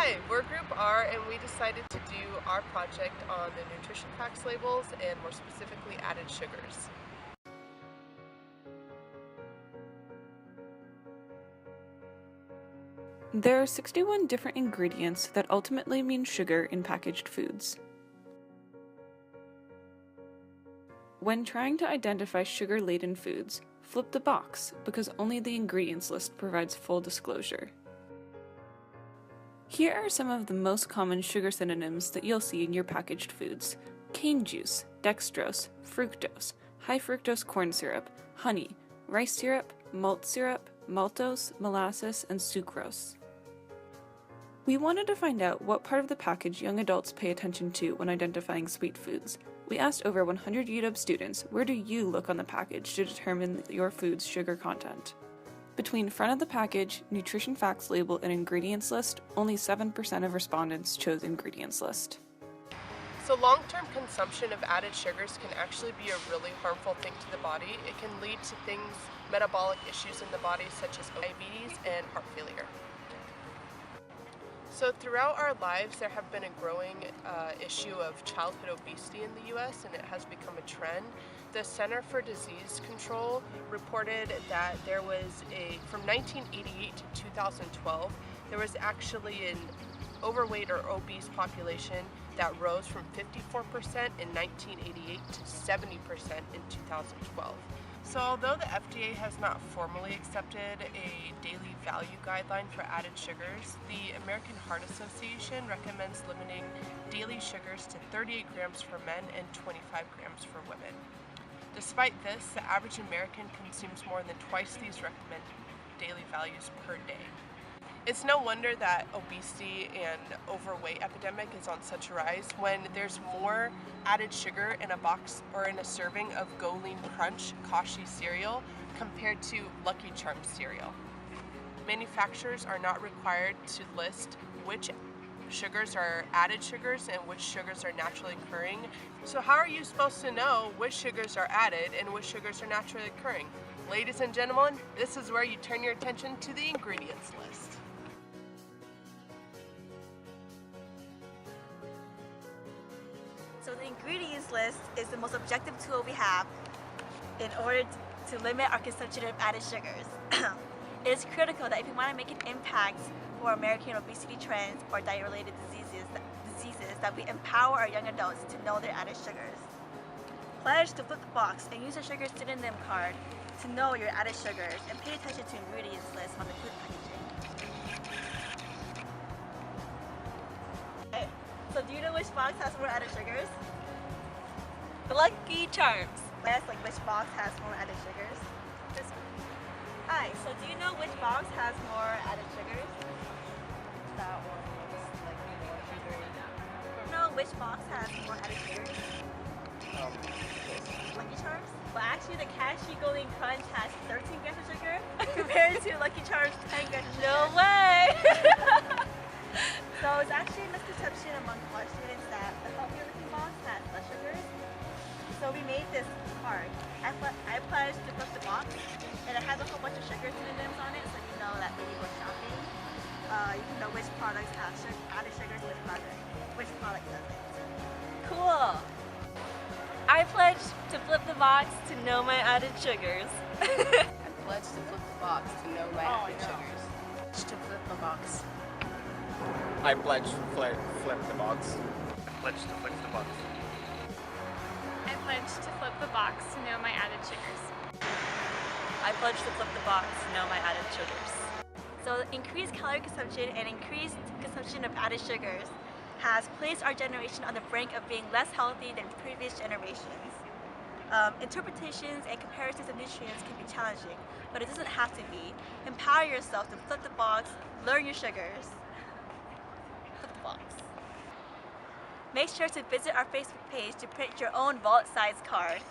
Hi, we're Group R and we decided to do our project on the nutrition facts labels and more specifically added sugars. There are 61 different ingredients that ultimately mean sugar in packaged foods. When trying to identify sugar-laden foods, flip the box because only the ingredients list provides full disclosure. Here are some of the most common sugar synonyms that you'll see in your packaged foods: cane juice, dextrose, fructose, high fructose corn syrup, honey, rice syrup, malt syrup, maltose, molasses, and sucrose. We wanted to find out what part of the package young adults pay attention to when identifying sweet foods. We asked over 100 UW students, where do you look on the package to determine your food's sugar content? Between front of the package, nutrition facts label, and ingredients list, only 7% of respondents chose ingredients list. So long-term consumption of added sugars can actually be a really harmful thing to the body. It can lead to things, metabolic issues in the body such as diabetes and heart failure. So throughout our lives, there have been a growing issue of childhood obesity in the US, and it has become a trend. The Center for Disease Control reported that there was from 1988 to 2012, there was actually an overweight or obese population that rose from 54% in 1988 to 70% in 2012. So although the FDA has not formally accepted a daily value guideline for added sugars, the American Heart Association recommends limiting daily sugars to 38 grams for men and 25 grams for women. Despite this, the average American consumes more than twice these recommended daily values per day. It's no wonder that obesity and overweight epidemic is on such a rise when there's more added sugar in a box or in a serving of Go Lean Crunch Kashi cereal compared to Lucky Charms cereal. Manufacturers are not required to list which sugars are added sugars and which sugars are naturally occurring. So how are you supposed to know which sugars are added and which sugars are naturally occurring? Ladies and gentlemen, this is where you turn your attention to the ingredients list. So the ingredients list is the most objective tool we have in order to limit our consumption of added sugars. It is critical that if we want to make an impact for American obesity trends or diet-related diseases, that we empower our young adults to know their added sugars. Pledge to flip the box and use a sugar synonym card to know your added sugars and pay attention to ingredients list on the food packaging. Okay. So do you know which box has more added sugars? The Lucky Charms. Yes, like which box has more added sugars? This one. Hi, so do you know which box has more added sugars? That one looks like more sugary. Do you know which box has more added sugars? Lucky Charms? Well, actually the Cashew Go Lean Crunch has 13 grams of sugar compared to Lucky Charms 10 grams of sugar. No way! So it's actually a misconception among college students that the healthier looking box has less sugars. So we made this card. I pledged to flip the box, and it has a whole bunch of sugar synonyms on it, so you know that when you go shopping, you can know which products have added sugars, which product doesn't. Cool. I pledged to flip the box to know my added sugars. I pledge to flip the box to know my added sugars. To flip the box. I pledge to flip the box. I pledge to flip the box. I pledge to flip the box to know my added sugars. I pledge to flip the box to know my added sugars. So increased calorie consumption and increased consumption of added sugars has placed our generation on the brink of being less healthy than previous generations. Interpretations and comparisons of nutrients can be challenging, but it doesn't have to be. Empower yourself to flip the box, learn your sugars. Flip the box. Make sure to visit our Facebook page to print your own wallet-sized card.